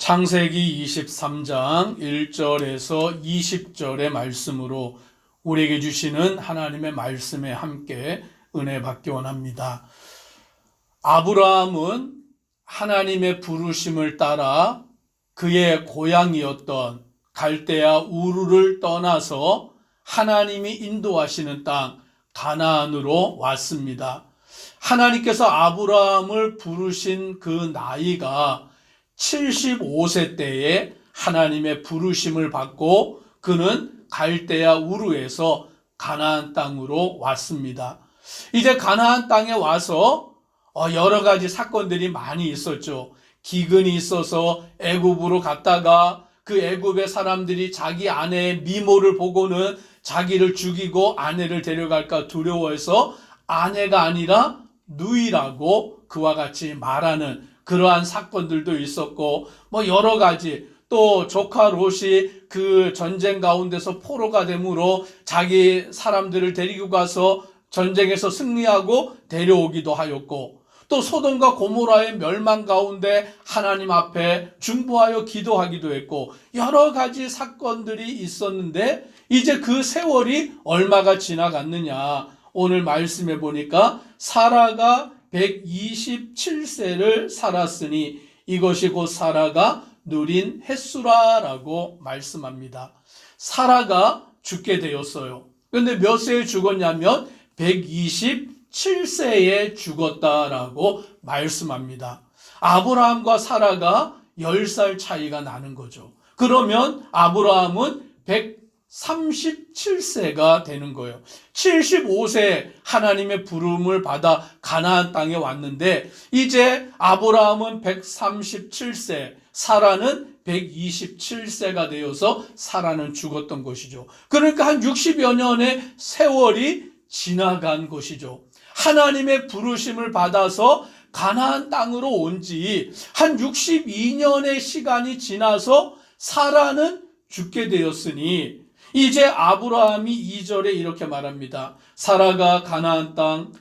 창세기 23장 1절에서 20절의 말씀으로 우리에게 주시는 하나님의 말씀에 함께 은혜 받기 원합니다. 아브라함은 하나님의 부르심을 따라 그의 고향이었던 갈대아 우르를 떠나서 하나님이 인도하시는 땅 가나안으로 왔습니다. 하나님께서 아브라함을 부르신 그 나이가 75세 때에 하나님의 부르심을 받고 그는 갈대아 우르에서 가나안 땅으로 왔습니다. 이제 가나안 땅에 와서 여러 가지 사건들이 많이 있었죠. 기근이 있어서 애굽으로 갔다가 그 애굽의 사람들이 자기 아내의 미모를 보고는 자기를 죽이고 아내를 데려갈까 두려워해서 아내가 아니라 누이라고 그와 같이 말하는 그러한 사건들도 있었고 여러 가지, 또 조카 롯이 그 전쟁 가운데서 포로가 되므로 자기 사람들을 데리고 가서 전쟁에서 승리하고 데려오기도 하였고, 또 소돔과 고모라의 멸망 가운데 하나님 앞에 중보하여 기도하기도 했고, 여러 가지 사건들이 있었는데 이제 그 세월이 얼마가 지나갔느냐, 오늘 말씀해 보니까 사라가 127세를 살았으니 이것이 곧 사라가 누린 햇수라라고 말씀합니다. 사라가 죽게 되었어요. 그런데 몇 세에 죽었냐면 127세에 죽었다라고 말씀합니다. 아브라함과 사라가 10살 차이가 나는 거죠. 그러면 아브라함은 137세가 되는 거예요. 75세 하나님의 부름을 받아 가나안 땅에 왔는데 이제 아브라함은 137세, 사라는 127세가 되어서 사라는 죽었던 것이죠. 그러니까 한 60여 년의 세월이 지나간 것이죠. 하나님의 부르심을 받아서 가나안 땅으로 온 지 한 62년의 시간이 지나서 사라는 죽게 되었으니 이제 아브라함이 2절에 이렇게 말합니다. 사라가 가나안 땅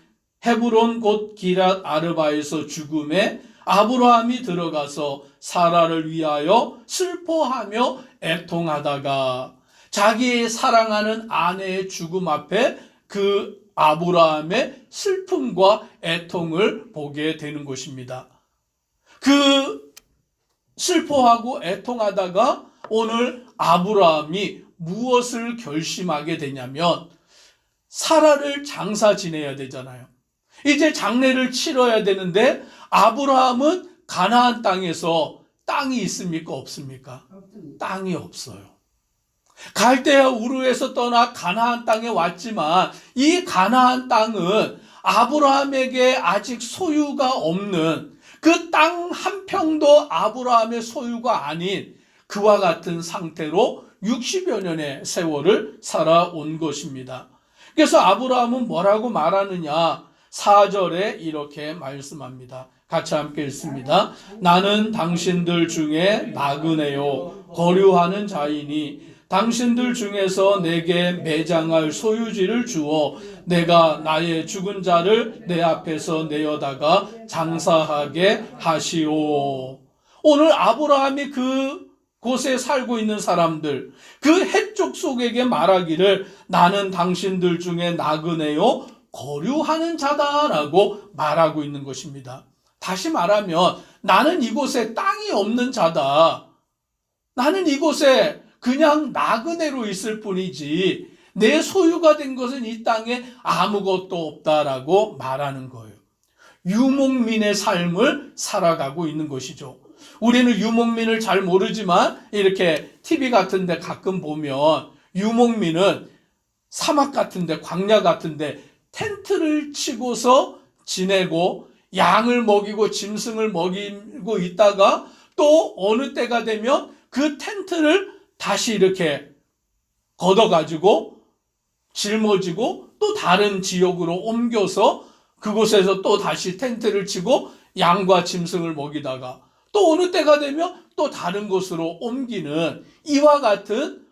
헤브론 곧 기랏 아르바에서 죽음에 아브라함이 들어가서 사라를 위하여 슬퍼하며 애통하다가, 자기의 사랑하는 아내의 죽음 앞에 그 아브라함의 슬픔과 애통을 보게 되는 것입니다. 그 슬퍼하고 애통하다가 오늘 아브라함이 무엇을 결심하게 되냐면, 사라를 장사 지내야 되잖아요. 이제 장례를 치러야 되는데 아브라함은 가나안 땅에서 땅이 있습니까? 없습니까? 땅이 없어요. 갈대아 우르에서 떠나 가나안 땅에 왔지만 이 가나안 땅은 아브라함에게 아직 소유가 없는, 그 땅 한 평도 아브라함의 소유가 아닌 그와 같은 상태로 60여 년의 세월을 살아온 것입니다. 그래서 아브라함은 뭐라고 말하느냐, 4절에 이렇게 말씀합니다. 같이 함께 읽습니다. 나는 당신들 중에 나그네요 거류하는 자이니 당신들 중에서 내게 매장할 소유지를 주어 내가 나의 죽은 자를 내 앞에서 내어다가 장사하게 하시오. 오늘 아브라함이 그 곳에 살고 있는 사람들, 그 해족 속에게 말하기를 나는 당신들 중에 나그네요 거류하는 자다라고 말하고 있는 것입니다. 다시 말하면 나는 이곳에 땅이 없는 자다. 나는 이곳에 그냥 나그네로 있을 뿐이지 내 소유가 된 것은 이 땅에 아무것도 없다라고 말하는 거예요. 유목민의 삶을 살아가고 있는 것이죠. 우리는 유목민을 잘 모르지만 이렇게 TV 같은 데 가끔 보면 유목민은 사막 같은 데, 광야 같은 데 텐트를 치고서 지내고 양을 먹이고 짐승을 먹이고 있다가 또 어느 때가 되면 그 텐트를 다시 이렇게 걷어가지고 짊어지고 또 다른 지역으로 옮겨서 그곳에서 또 다시 텐트를 치고 양과 짐승을 먹이다가 또 어느 때가 되면 또 다른 곳으로 옮기는, 이와 같은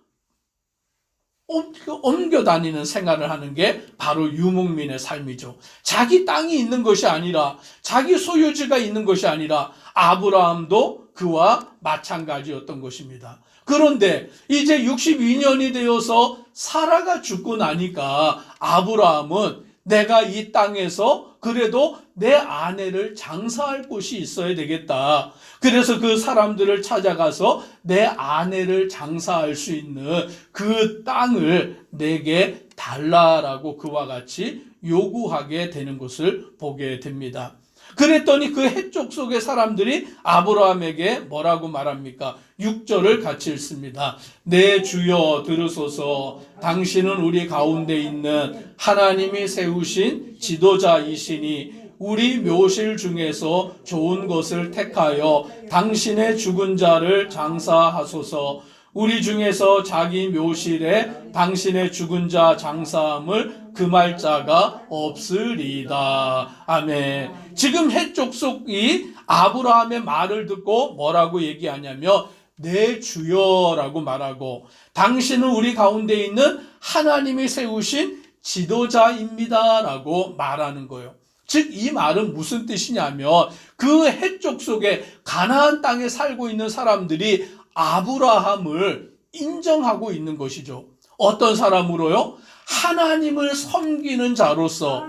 옮겨 다니는 생활을 하는 게 바로 유목민의 삶이죠. 자기 땅이 있는 것이 아니라, 자기 소유지가 있는 것이 아니라 아브라함도 그와 마찬가지였던 것입니다. 그런데 이제 62년이 되어서 사라가 죽고 나니까 아브라함은 내가 이 땅에서 그래도 내 아내를 장사할 곳이 있어야 되겠다. 그래서 그 사람들을 찾아가서 내 아내를 장사할 수 있는 그 땅을 내게 달라라고 그와 같이 요구하게 되는 것을 보게 됩니다. 그랬더니 그 해쪽 속의 사람들이 아브라함에게 뭐라고 말합니까? 6절을 같이 읽습니다. 내 주여 들으소서. 당신은 우리 가운데 있는 하나님이 세우신 지도자이시니 우리 묘실 중에서 좋은 것을 택하여 당신의 죽은 자를 장사하소서. 우리 중에서 자기 묘실에 당신의 죽은 자 장사함을 금할 자가 없으리다. 아멘. 지금 해쪽 속이 아브라함의 말을 듣고 뭐라고 얘기하냐면 내 주여라고 말하고, 당신은 우리 가운데 있는 하나님이 세우신 지도자입니다라고 말하는 거예요. 즉 이 말은 무슨 뜻이냐면 그 해쪽 속에 가나안 땅에 살고 있는 사람들이 아브라함을 인정하고 있는 것이죠. 어떤 사람으로요? 하나님을 섬기는 자로서,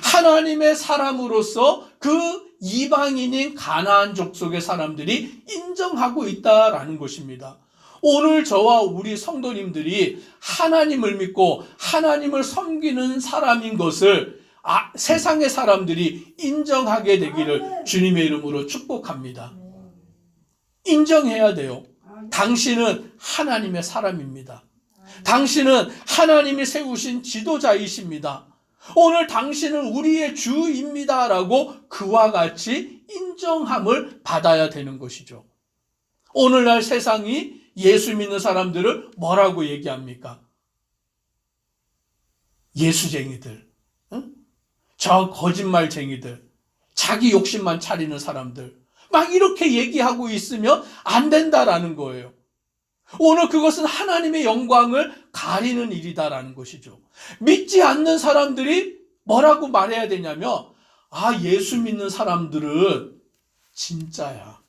하나님의 사람으로서 그 이방인인 가나안 족속의 사람들이 인정하고 있다라는 것입니다. 오늘 저와 우리 성도님들이 하나님을 믿고 하나님을 섬기는 사람인 것을 세상의 사람들이 인정하게 되기를 주님의 이름으로 축복합니다. 인정해야 돼요. 당신은 하나님의 사람입니다. 당신은 하나님이 세우신 지도자이십니다. 오늘 당신은 우리의 주입니다라고 그와 같이 인정함을 받아야 되는 것이죠. 오늘날 세상이 예수 믿는 사람들을 뭐라고 얘기합니까? 예수쟁이들, 저 거짓말쟁이들, 자기 욕심만 차리는 사람들, 막 이렇게 얘기하고 있으면 안 된다라는 거예요. 오늘 그것은 하나님의 영광을 가리는 일이다라는 것이죠. 믿지 않는 사람들이 뭐라고 말해야 되냐면, 예수 믿는 사람들은 진짜야.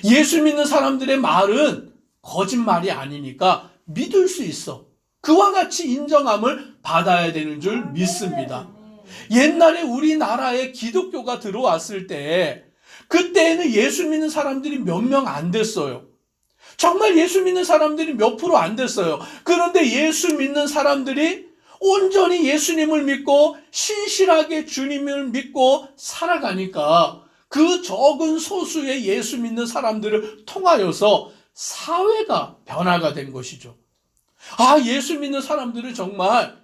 예수 믿는 사람들의 말은 거짓말이 아니니까 믿을 수 있어. 그와 같이 인정함을 받아야 되는 줄 믿습니다. 옛날에 우리나라에 기독교가 들어왔을 때, 그때에는 예수 믿는 사람들이 몇 명 안 됐어요. 정말 예수 믿는 사람들이 몇 프로 안 됐어요. 그런데 예수 믿는 사람들이 온전히 예수님을 믿고 신실하게 주님을 믿고 살아가니까 그 적은 소수의 예수 믿는 사람들을 통하여서 사회가 변화가 된 것이죠. 예수 믿는 사람들은 정말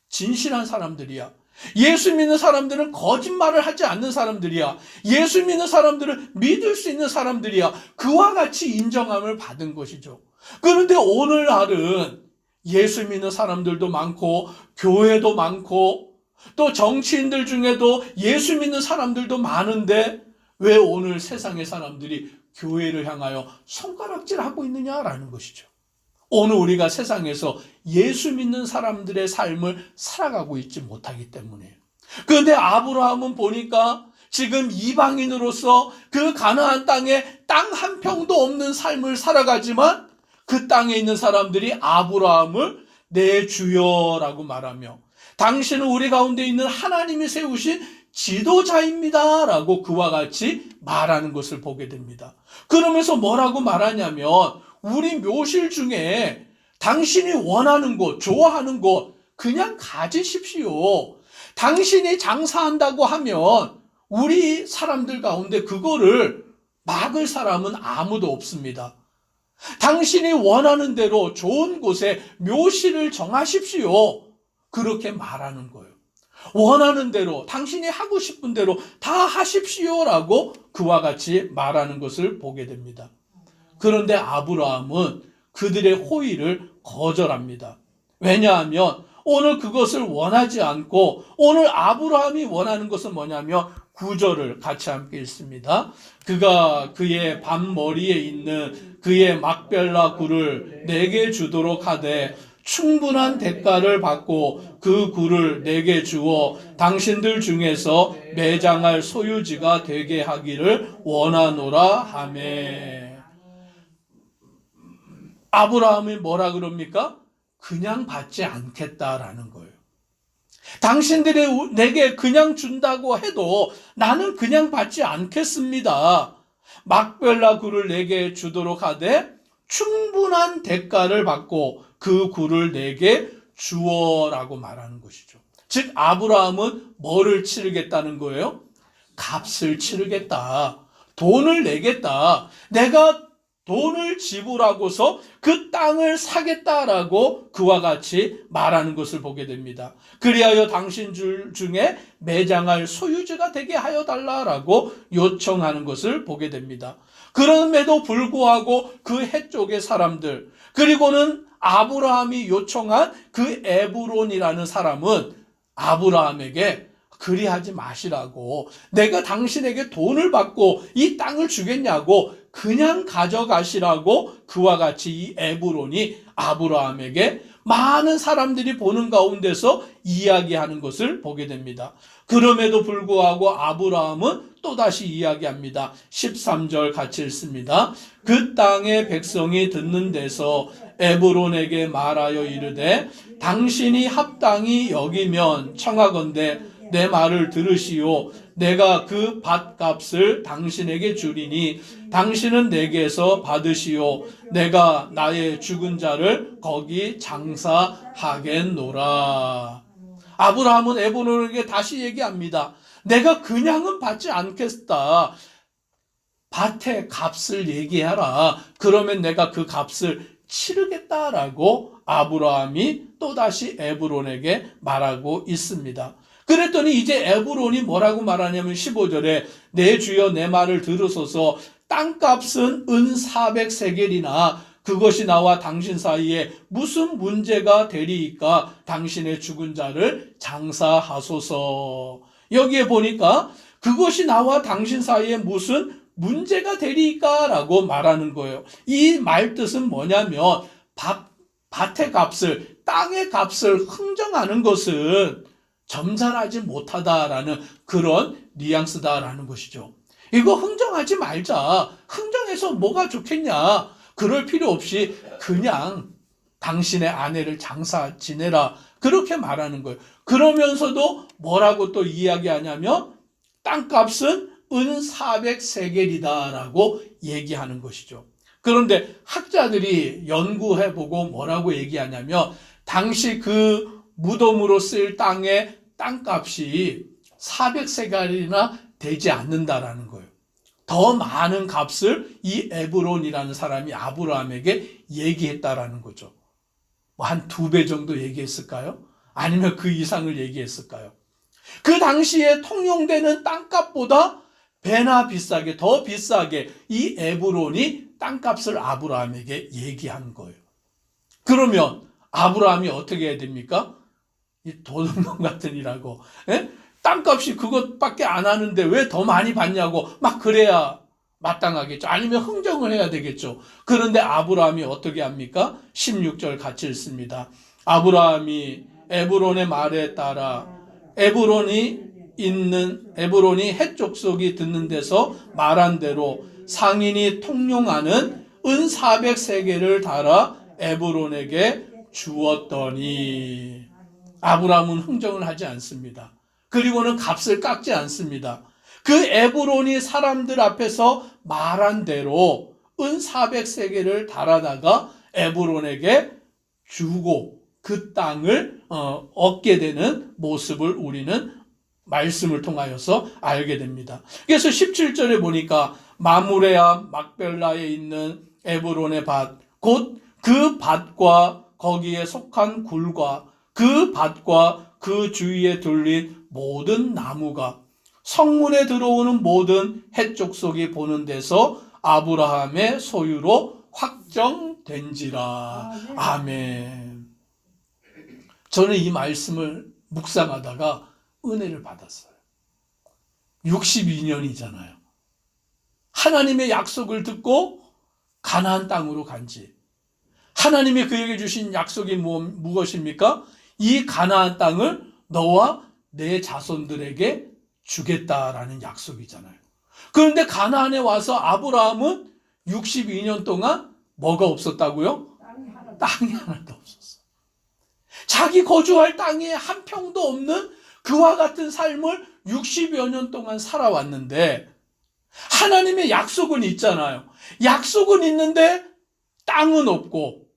진실한 사람들이야. 예수 믿는 사람들은 거짓말을 하지 않는 사람들이야. 예수 믿는 사람들은 믿을 수 있는 사람들이야. 그와 같이 인정함을 받은 것이죠. 그런데 오늘날은 예수 믿는 사람들도 많고 교회도 많고 또 정치인들 중에도 예수 믿는 사람들도 많은데 왜 오늘 세상의 사람들이 교회를 향하여 손가락질하고 있느냐라는 것이죠. 오늘 우리가 세상에서 예수 믿는 사람들의 삶을 살아가고 있지 못하기 때문이에요. 그런데 아브라함은 보니까 지금 이방인으로서 그 가나안 땅에 땅 한 평도 없는 삶을 살아가지만 그 땅에 있는 사람들이 아브라함을 내 주여라고 말하며 당신은 우리 가운데 있는 하나님이 세우신 지도자입니다 라고 그와 같이 말하는 것을 보게 됩니다. 그러면서 뭐라고 말하냐면 우리 묘실 중에 당신이 원하는 것, 좋아하는 것 그냥 가지십시오. 당신이 장사한다고 하면 우리 사람들 가운데 그거를 막을 사람은 아무도 없습니다. 당신이 원하는 대로 좋은 곳에 묘실을 정하십시오. 그렇게 말하는 거예요. 원하는 대로, 당신이 하고 싶은 대로 다 하십시오라고 그와 같이 말하는 것을 보게 됩니다. 그런데 아브라함은 그들의 호의를 거절합니다. 왜냐하면 오늘 그것을 원하지 않고 오늘 아브라함이 원하는 것은 뭐냐면 9절을 같이 함께 읽습니다. 그가 그의 밤머리에 있는 그의 막벨라 굴을 내게 주도록 하되 충분한 대가를 받고 그 굴을 내게 주어 당신들 중에서 매장할 소유지가 되게 하기를 원하노라 하매. 아브라함이 뭐라 그럽니까? 그냥 받지 않겠다라는 거예요. 당신들이 내게 그냥 준다고 해도 나는 그냥 받지 않겠습니다. 막벨라 굴을 내게 주도록 하되 충분한 대가를 받고 그 굴을 내게 주어라고 말하는 것이죠. 즉 아브라함은 뭐를 치르겠다는 거예요? 값을 치르겠다. 돈을 내겠다. 내가 돈을 지불하고서 그 땅을 사겠다라고 그와 같이 말하는 것을 보게 됩니다. 그리하여 당신 중에 매장할 소유주가 되게 하여 달라라고 요청하는 것을 보게 됩니다. 그럼에도 불구하고 그 해쪽의 사람들, 그리고는 아브라함이 요청한 그 에브론이라는 사람은 아브라함에게 그리하지 마시라고, 내가 당신에게 돈을 받고 이 땅을 주겠냐고 그냥 가져가시라고 그와 같이 이 에브론이 아브라함에게 많은 사람들이 보는 가운데서 이야기하는 것을 보게 됩니다. 그럼에도 불구하고 아브라함은 또다시 이야기합니다. 13절 같이 읽습니다. 그 땅의 백성이 듣는 데서 에브론에게 말하여 이르되 당신이 합당히 여기면 청하건대 내 말을 들으시오. 내가 그 밭값을 당신에게 주리니 당신은 내게서 받으시오. 내가 나의 죽은 자를 거기 장사하겠노라. 아브라함은 에브론에게 다시 얘기합니다. 내가 그냥은 받지 않겠다. 밭의 값을 얘기하라. 그러면 내가 그 값을 치르겠다라고 아브라함이 또다시 에브론에게 말하고 있습니다. 그랬더니 이제 에브론이 뭐라고 말하냐면 15절에 내 주여 내 말을 들으소서. 땅값은 은 400세겔이나 그것이 나와 당신 사이에 무슨 문제가 되리이까? 당신의 죽은 자를 장사하소서. 여기에 보니까 그것이 나와 당신 사이에 무슨 문제가 되리이까? 라고 말하는 거예요. 이 말 뜻은 뭐냐면 밭의 값을, 땅의 값을 흥정하는 것은 점잖하지 못하다라는 그런 뉘앙스다라는 것이죠. 이거 흥정하지 말자. 흥정해서 뭐가 좋겠냐. 그럴 필요 없이 그냥 당신의 아내를 장사 지내라. 그렇게 말하는 거예요. 그러면서도 뭐라고 또 이야기하냐면 땅값은 은 400세겔이다라고 얘기하는 것이죠. 그런데 학자들이 연구해보고 뭐라고 얘기하냐면 당시 그 무덤으로 쓸 땅의 땅값이 400세겔이나 되지 않는다라는 거예요. 더 많은 값을 이 에브론이라는 사람이 아브라함에게 얘기했다라는 거죠. 한 2배 정도 얘기했을까요? 아니면 그 이상을 얘기했을까요? 그 당시에 통용되는 땅값보다 배나 비싸게, 더 비싸게 이 에브론이 땅값을 아브라함에게 얘기한 거예요. 그러면 아브라함이 어떻게 해야 됩니까? 이 도둑놈 같은 이라고. 예? 땅값이 그것밖에 안 하는데 왜 더 많이 받냐고 막 그래야 마땅하겠죠. 아니면 흥정을 해야 되겠죠. 그런데 아브라함이 어떻게 합니까? 16절 같이 읽습니다. 아브라함이 에브론의 말에 따라 에브론이 해족속이 듣는 데서 말한 대로 상인이 통용하는 은 400세겔을 달아 에브론에게 주었더니 아브라함은 흥정을 하지 않습니다. 그리고는 값을 깎지 않습니다. 그 에브론이 사람들 앞에서 말한 대로 은 400세겔을 달아다가 에브론에게 주고 그 땅을 얻게 되는 모습을 우리는 말씀을 통하여서 알게 됩니다. 그래서 17절에 보니까 마므레아 막벨라에 있는 에브론의 밭, 곧 그 밭과 거기에 속한 굴과 그 밭과 그 주위에 둘린 모든 나무가 성문에 들어오는 모든 해족속이 보는 데서 아브라함의 소유로 확정된지라. 아멘. 저는 이 말씀을 묵상하다가 은혜를 받았어요. 62년이잖아요. 하나님의 약속을 듣고 가나안 땅으로 간지 하나님이 그에게 주신 약속이 무엇입니까? 이 가나안 땅을 너와 내 자손들에게 주겠다라는 약속이잖아요. 그런데 가나안에 와서 아브라함은 62년 동안 뭐가 없었다고요? 땅이 하나도 없었어. 자기 거주할 땅에 한 평도 없는 그와 같은 삶을 60여 년 동안 살아왔는데 하나님의 약속은 있잖아요. 약속은 있는데 땅은 없고,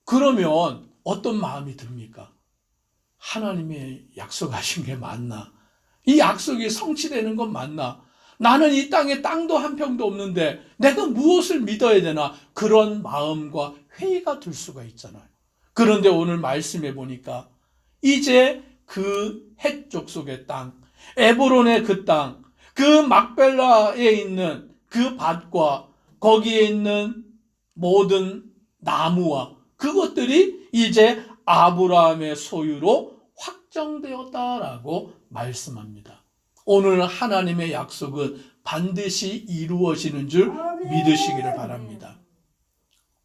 그러면 어떤 마음이 듭니까? 하나님의 약속하신 게 맞나? 이 약속이 성취되는 건 맞나? 나는 이 땅에 땅도 한 평도 없는데 내가 무엇을 믿어야 되나? 그런 마음과 회의가 들 수가 있잖아요. 그런데 오늘 말씀해 보니까 이제 그 헷 족속의 땅, 에브론의 그 땅, 그 막벨라에 있는 그 밭과 거기에 있는 모든 나무와 그것들이 이제 아브라함의 소유로 확정되었다라고 말씀합니다. 오늘 하나님의 약속은 반드시 이루어지는 줄 믿으시기를 바랍니다.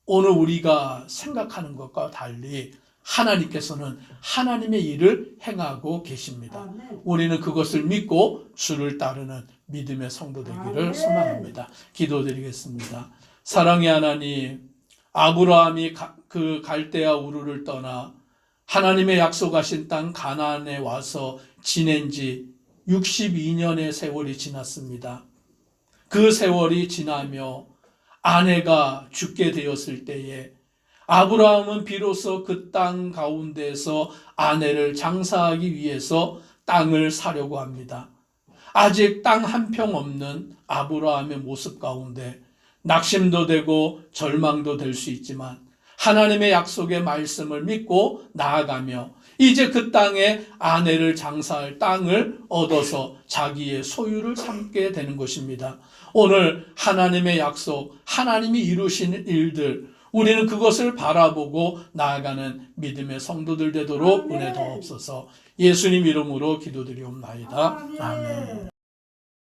오늘 우리가 생각하는 것과 달리 하나님께서는 하나님의 일을 행하고 계십니다. 우리는 그것을 믿고 주를 따르는 믿음의 성도 되기를 소망합니다. 기도드리겠습니다. 사랑의 하나님, 아브라함이 그 갈대아 우르를 떠나 하나님의 약속하신 땅 가나안에 와서 지낸 지 62년의 세월이 지났습니다. 그 세월이 지나며 아내가 죽게 되었을 때에 아브라함은 비로소 그 땅 가운데서 아내를 장사하기 위해서 땅을 사려고 합니다. 아직 땅 한 평 없는 아브라함의 모습 가운데 낙심도 되고 절망도 될 수 있지만 하나님의 약속의 말씀을 믿고 나아가며 이제 그 땅에 아내를 장사할 땅을 얻어서 자기의 소유를 삼게 되는 것입니다. 오늘 하나님의 약속, 하나님이 이루시는 일들, 우리는 그것을 바라보고 나아가는 믿음의 성도들 되도록 은혜 더옵소서. 예수님 이름으로 기도드리옵나이다. 아멘.